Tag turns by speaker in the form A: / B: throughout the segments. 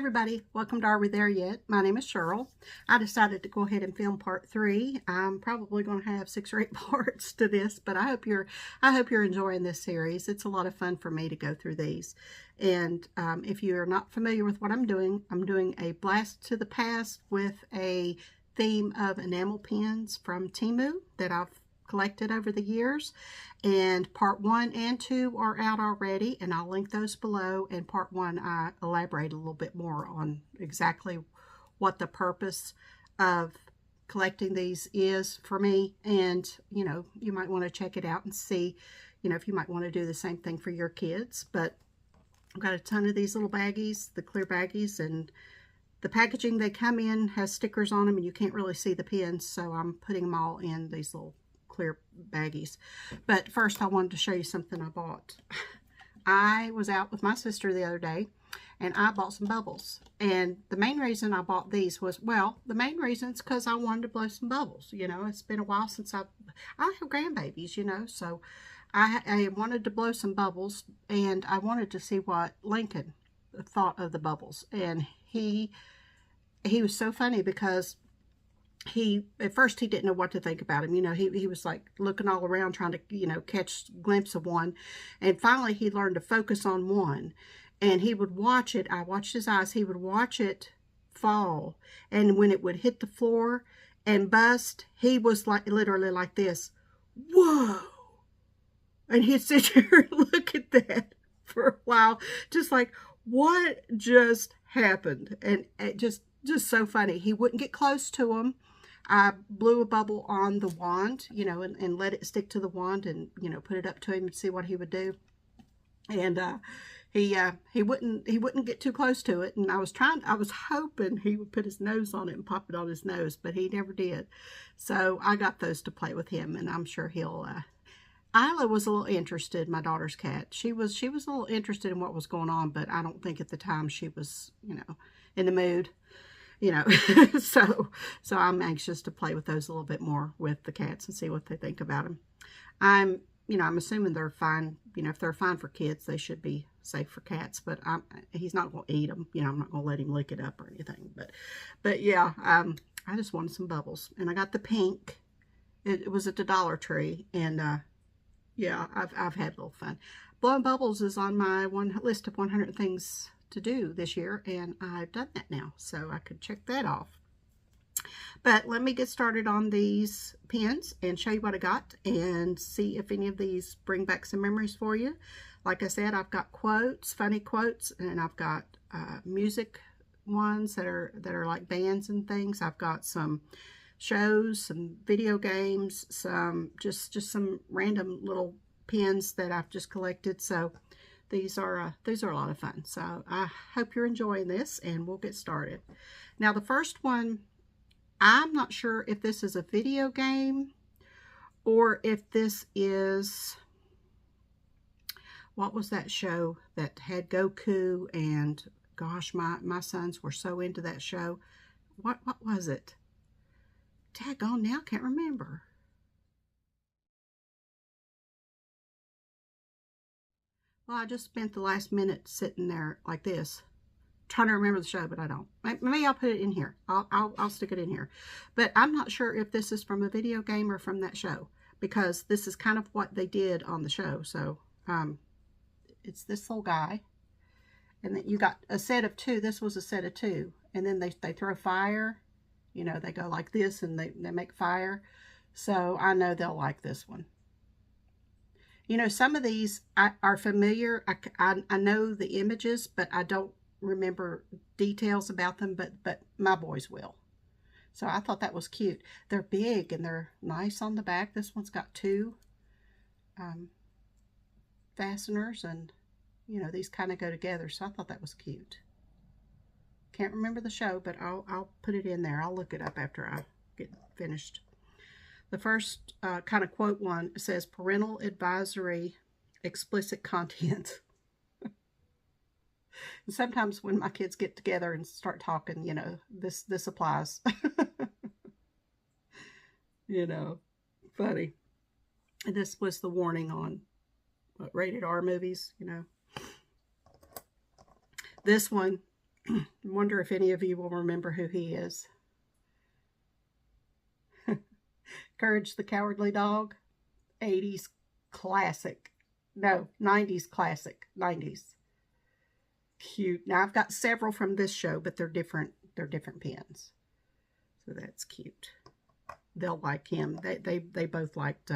A: everybody, welcome to Are We There Yet? My name is Cheryl. I decided to go ahead and film part 3. I'm probably going to have 6 or 8 parts to this, but I hope you're enjoying this series. It's a lot of fun for me to go through these. And if you're not familiar with what I'm doing a blast to the past with a theme of enamel pens from Temu that I've collected over the years, and part 1 and 2 are out already, and I'll link those below. And part 1 I elaborate a little bit more on exactly what the purpose of collecting these is for me, and you might want to check it out and see if you might want to do the same thing for your kids. But I've got a ton of these little baggies, the clear baggies, and the packaging they come in has stickers on them and you can't really see the pins, so I'm putting them all in these little clear baggies. But first I wanted to show you something I bought. I was out with my sister the other day and I bought some bubbles, and the main reason I bought these was, well, the main reason is because I wanted to blow some bubbles. It's been a while since I have grandbabies, so I wanted to blow some bubbles, and I wanted to see what Lincoln thought of the bubbles. And he was so funny because at first he didn't know what to think about him. He was like looking all around trying to, catch a glimpse of one. And finally he learned to focus on one. And he would watch it. I watched his eyes. He would watch it fall. And when it would hit the floor and bust, he was like literally like this. Whoa! And he'd sit here and look at that for a while. Just like, what just happened? And it just so funny. He wouldn't get close to him. I blew a bubble on the wand, and let it stick to the wand, and put it up to him and see what he would do. And he wouldn't get too close to it. And I was hoping he would put his nose on it and pop it on his nose, but he never did. So I got those to play with him, and I'm sure he'll. Isla was a little interested, my daughter's cat. She was a little interested in what was going on, but I don't think at the time she was, in the mood. So I'm anxious to play with those a little bit more with the cats and see what they think about them. I'm assuming they're fine. If they're fine for kids, they should be safe for cats. But he's not going to eat them. I'm not going to let him lick it up or anything. But yeah, I just wanted some bubbles, and I got the pink. It was at the Dollar Tree, and yeah, I've had a little fun. Blowing bubbles is on my list of 100 things to do this year, and I've done that now, so I could check that off. But let me get started on these pens and show you what I got and see if any of these bring back some memories for you. Like I said, I've got quotes, funny quotes, and I've got music ones that are like bands and things. I've got some shows, some video games, some just some random little pens that I've just collected. So these are a lot of fun. So I hope you're enjoying this, and we'll get started. Now the first one, I'm not sure if this is a video game or if this is, what was that show that had Goku, and gosh, my sons were so into that show. What was it? Daggone, now I can't remember. Well, I just spent the last minute sitting there like this, trying to remember the show, but I don't. Maybe I'll put it in here. I'll stick it in here. But I'm not sure if this is from a video game or from that show, because this is kind of what they did on the show. So it's this little guy, and then you got a set of 2. This was a set of 2, and then they throw fire. They go like this, and they make fire. So I know they'll like this one. Some of these are familiar. I know the images, but I don't remember details about them, but my boys will. So I thought that was cute. They're big and they're nice on the back. This one's got 2 fasteners, and these kind of go together. So I thought that was cute. Can't remember the show, but I'll put it in there. I'll look it up after I get finished. The first kind of quote one says, parental advisory, explicit content. And sometimes when my kids get together and start talking, this applies. Funny. And this was the warning on rated R movies, This one, Wonder if any of you will remember who he is. Courage the Cowardly Dog. 80s classic. No, 90s classic. 90s. Cute. Now I've got several from this show, but they're different. They're different pins. So that's cute. They'll like him. They both liked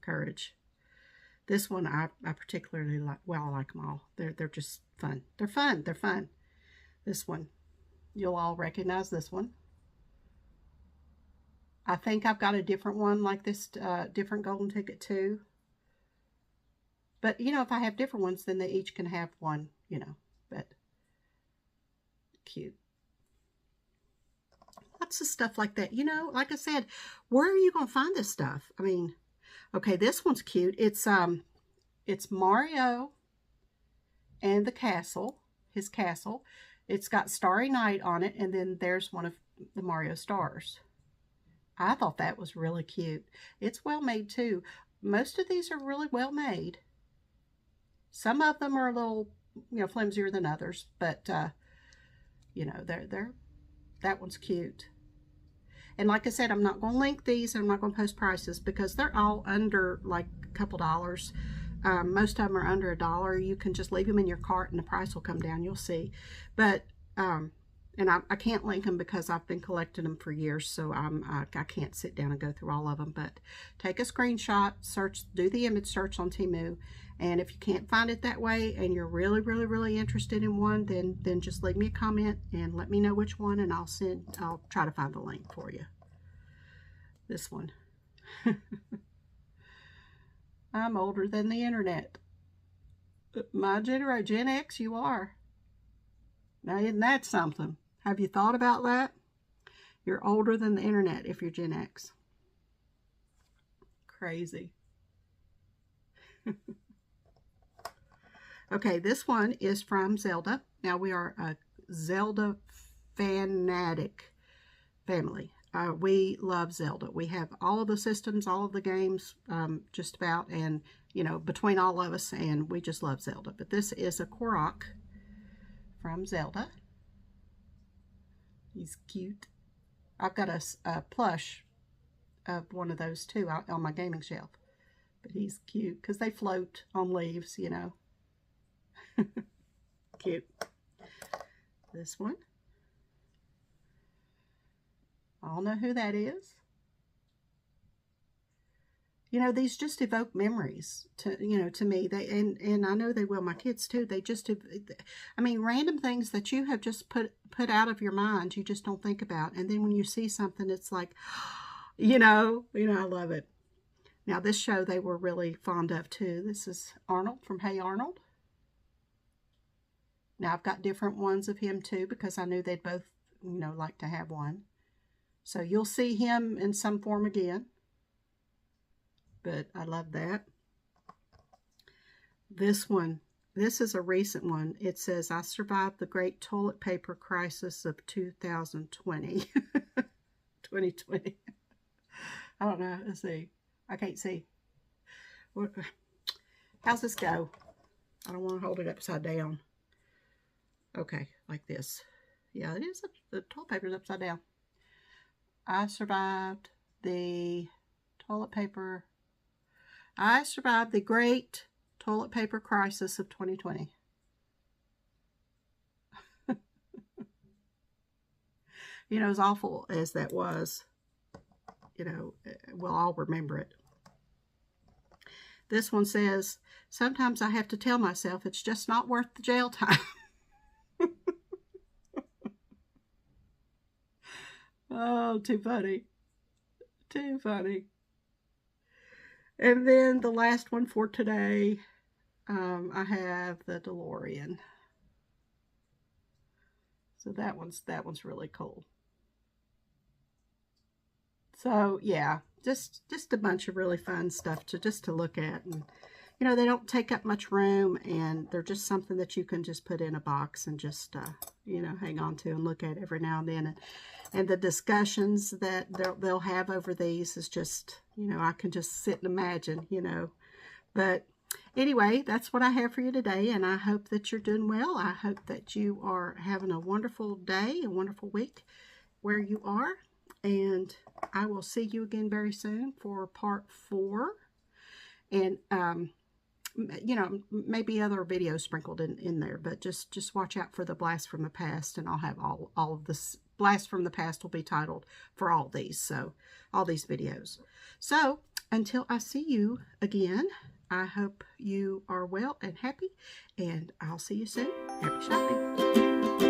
A: Courage. This one I particularly like. Well, I like them all. They're just fun. They're fun. They're fun. This one, you'll all recognize this one. I think I've got a different one like this, different golden ticket too. But, you know, if I have different ones, then they each can have one, you know. But, cute. Lots of stuff like that. You know, like I said, where are you going to find this stuff? I mean, okay, this one's cute. It's Mario and the castle, his castle. It's got Starry Night on it, and then there's one of the Mario stars. I thought that was really cute. It's well made too. Most of these are really well made. Some of them are a little, you know, flimsier than others, but you know, that one's cute. And like I said, I'm not going to link these. I'm not going to post prices because they're all under like a couple dollars. Most of them are under $1. You can just leave them in your cart and the price will come down. You'll see. But and I can't link them because I've been collecting them for years, so I can't sit down and go through all of them. But take a screenshot, search, do the image search on Temu, and if you can't find it that way and you're really, really, really interested in one, then just leave me a comment and let me know which one, and I'll try to find the link for you. This one. I'm older than the internet. My generation, Gen X, you are. Now, isn't that something? Have you thought about that? You're older than the internet if you're Gen X. Crazy. Okay, this one is from Zelda. Now, we are a Zelda fanatic family. We love Zelda. We have all of the systems, all of the games, just about, and, you know, between all of us, and we just love Zelda. But this is a Korok from Zelda. He's cute. I've got a plush of one of those too out on my gaming shelf. But he's cute because they float on leaves, you know. Cute. This one. I don't know who that is. You know, these just evoke memories to, you know, to me. And I know they will my kids too. They just, I mean, random things that you have just put out of your mind, you just don't think about. And then when you see something, it's like, you know, I love it. Now, this show they were really fond of too. This is Arnold from Hey Arnold. Now, I've got different ones of him too because I knew they'd both, you know, like to have one. So you'll see him in some form again. But I love that. This one, this is a recent one. It says, I survived the great toilet paper crisis of 2020. 2020. I don't know. Let's see. I can't see. How's this go? I don't want to hold it upside down. Okay, like this. Yeah, it is. The toilet paper is upside down. I survived the toilet paper. I survived the great toilet paper crisis of 2020. You know, as awful as that was, you know, we'll all remember it. This one says, sometimes I have to tell myself it's just not worth the jail time. Oh, too funny. Too funny. And then the last one for today, I have the DeLorean. So that one's really cool. So yeah, just a bunch of really fun stuff to look at, and you know, they don't take up much room, and they're just something that you can just put in a box and just you know, hang on to and look at every now and then. And the discussions that they'll have over these is just, you know, I can just sit and imagine, you know. But Anyway, that's what I have for you today, and I hope that you're doing well. I hope that you are having a wonderful day, a wonderful week where you are, and I will see you again very soon for part 4. And you know, maybe other videos sprinkled in there, but just watch out for the blast from the past, and I'll have all of this. Blast from the past will be titled for all these, so all these videos. So until I see you again, I hope you are well and happy, and I'll see you soon. Happy shopping.